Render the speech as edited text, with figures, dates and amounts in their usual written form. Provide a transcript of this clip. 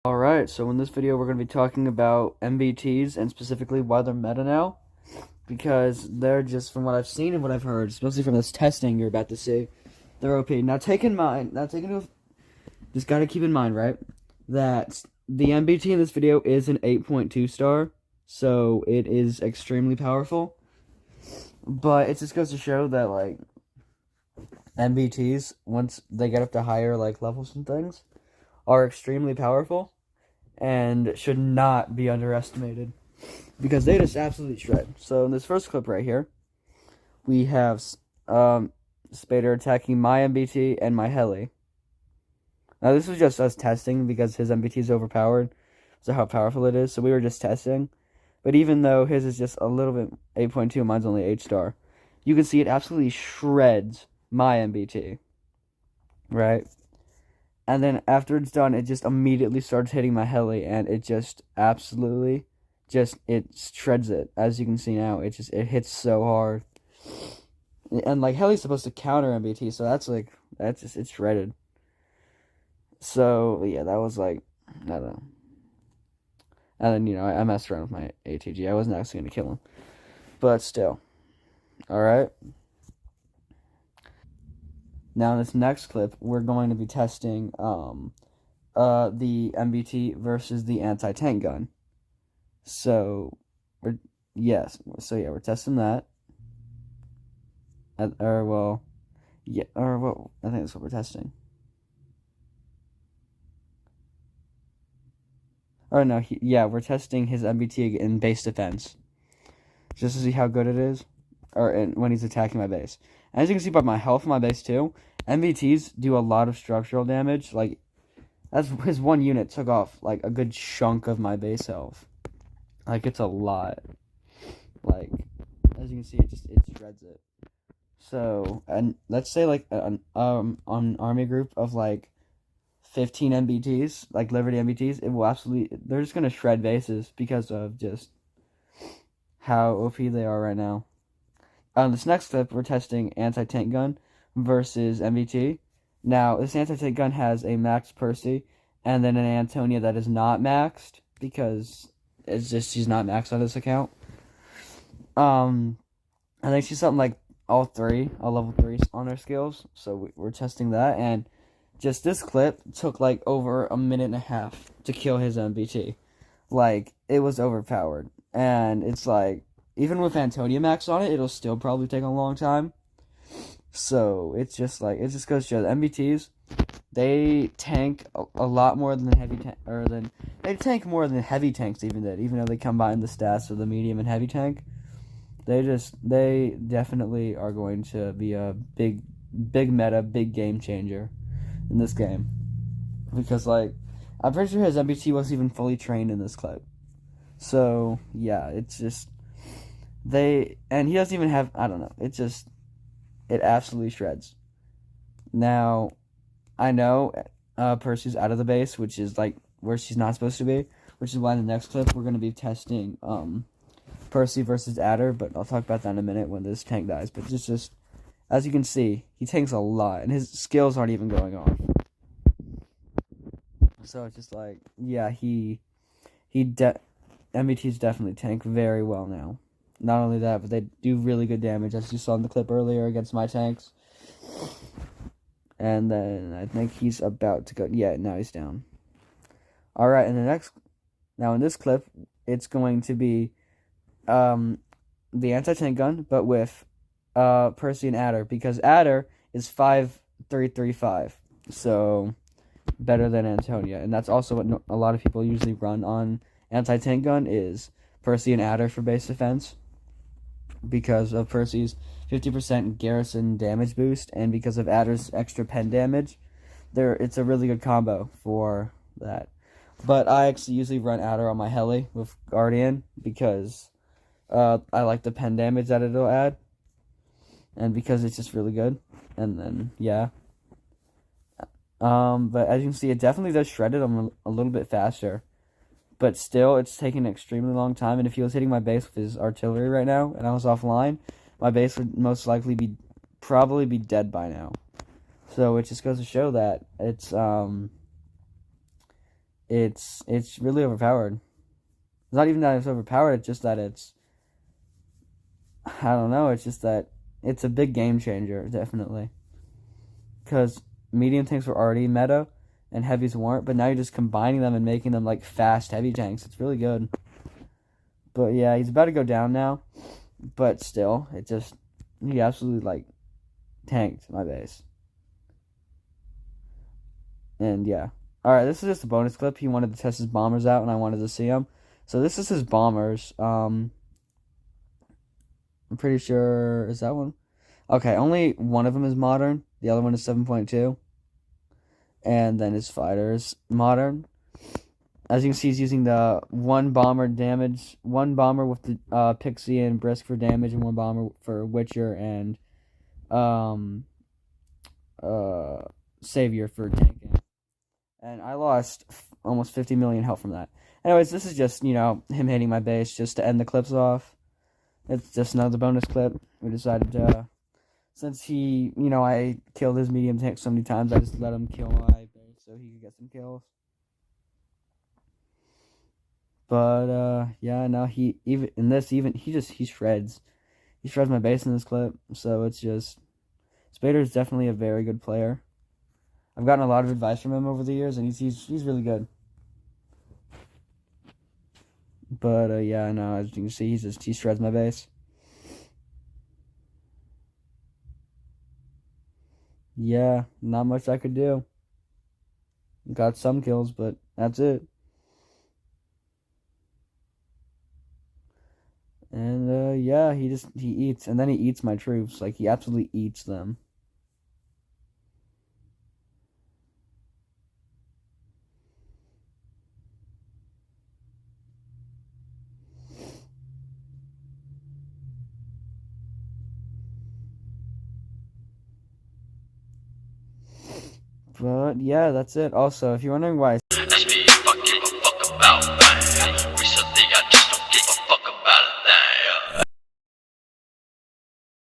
Alright, so in this video we're going to be talking about MBTs and specifically why they're meta now. Because they're just, from what I've seen and what I've heard, especially from this testing you're about to see, they're OP. Just gotta keep in mind, right, that the MBT in this video is an 8.2 star, so it is extremely powerful. But it just goes to show that, like, MBTs, once they get up to higher, like, levels and things, are extremely powerful and should not be underestimated because they just absolutely shred. So in this first clip right here, we have Spader attacking my MBT and my heli. Now this was just us testing because his MBT is overpowered, so how powerful it is. So we were just testing. But even though his is just a little bit 8.2, mine's only 8 star, you can see it absolutely shreds my MBT. Right? And then after it's done, it just immediately starts hitting my heli, and it just absolutely it shreds it. As you can see now, it hits so hard. And like heli's supposed to counter MBT, so it's shredded. So yeah, that was like, I don't know. And then I messed around with my ATG. I wasn't actually gonna kill him, but still. All right. Now in this next clip, we're going to be testing the MBT versus the anti-tank gun. So we're testing that. I think that's what we're testing. We're testing his MBT in base defense, just to see how good it is, when he's attacking my base. As you can see by my health in my base too, MBTs do a lot of structural damage. Like, that's his one unit took off like a good chunk of my base health. Like, it's a lot. Like, as you can see, it shreds it. So, and let's say like an army group of like 15 MBTs, like Liberty MBTs, they're just gonna shred bases because of just how OP they are right now. On this next clip, we're testing anti-tank gun versus MBT. Now, this anti-tank gun has a max Percy and then an Antonia that is not maxed because she's not maxed on this account. I think she's something like all level 3s on her skills. So we're testing that, and just this clip took like over a minute and a half to kill his MBT. Like, it was overpowered, and it's like, even with Antonia max on it, it'll still probably take a long time. So it just goes to show the MBTs, they tank a lot more than they tank more than heavy tanks even though they combine the stats of the medium and heavy tank. They definitely are going to be a big meta, big game changer in this game. Because, like, I'm pretty sure his MBT wasn't even fully trained in this clip. So yeah, it's just and he doesn't even have, I don't know, it absolutely shreds. Now, I know Percy's out of the base, which is like where she's not supposed to be, which is why in the next clip we're going to be testing Percy versus Adder, but I'll talk about that in a minute when this tank dies. But just as you can see, he tanks a lot, and his skills aren't even going off. So it's just like, yeah, MBTs definitely tank very well now. Not only that, but they do really good damage, as you saw in the clip earlier against my tanks. And then I think he's about to go. Yeah, now he's down. All right, now in this clip, it's going to be the anti-tank gun, but with Percy and Adder, because Adder is 5335, so better than Antonia, and that's also what a lot of people usually run on anti-tank gun is Percy and Adder for base defense, because of Percy's 50% garrison damage boost, and because of Adder's extra pen damage. It's a really good combo for that. But I actually usually run Adder on my heli with Guardian because I like the pen damage that it'll add, and because it's just really good. And then yeah, but as you can see, it definitely does shred it a little bit faster. But still, it's taking an extremely long time, and if he was hitting my base with his artillery right now, and I was offline, my base would most likely probably be dead by now. So it just goes to show that it's it's really overpowered. It's not even that it's overpowered, it's just that I don't know, it's just that it's a big game changer, definitely. Because medium tanks were already meta, and heavies weren't, but now you're just combining them and making them, like, fast heavy tanks. It's really good. But, yeah, he's about to go down now, but still, he absolutely, like, tanked my base. And, yeah. Alright, this is just a bonus clip. He wanted to test his bombers out, and I wanted to see them. So this is his bombers. I'm pretty sure... Is that one? Okay, only one of them is modern. The other one is 7.2. And then his fighter is modern. As you can see, he's using the one bomber with the Pixie and Brisk for damage, and one bomber for Witcher and Savior for tanking. And I lost almost 50 million health from that. Anyways, this is just, him hitting my base just to end the clips off. It's just another bonus clip. We decided to, since I killed his medium tank so many times, I just let him kill my base so he could get some kills. But, yeah, no, he shreds. He shreds my base in this clip, so it's just, Spader is definitely a very good player. I've gotten a lot of advice from him over the years, and he's really good. But, yeah, no, as you can see, he shreds my base. Yeah, not much I could do. Got some kills, but that's it. And, yeah, he eats, and then he eats my troops. Like, he absolutely eats them. But, yeah, that's it. Also, if you're wondering why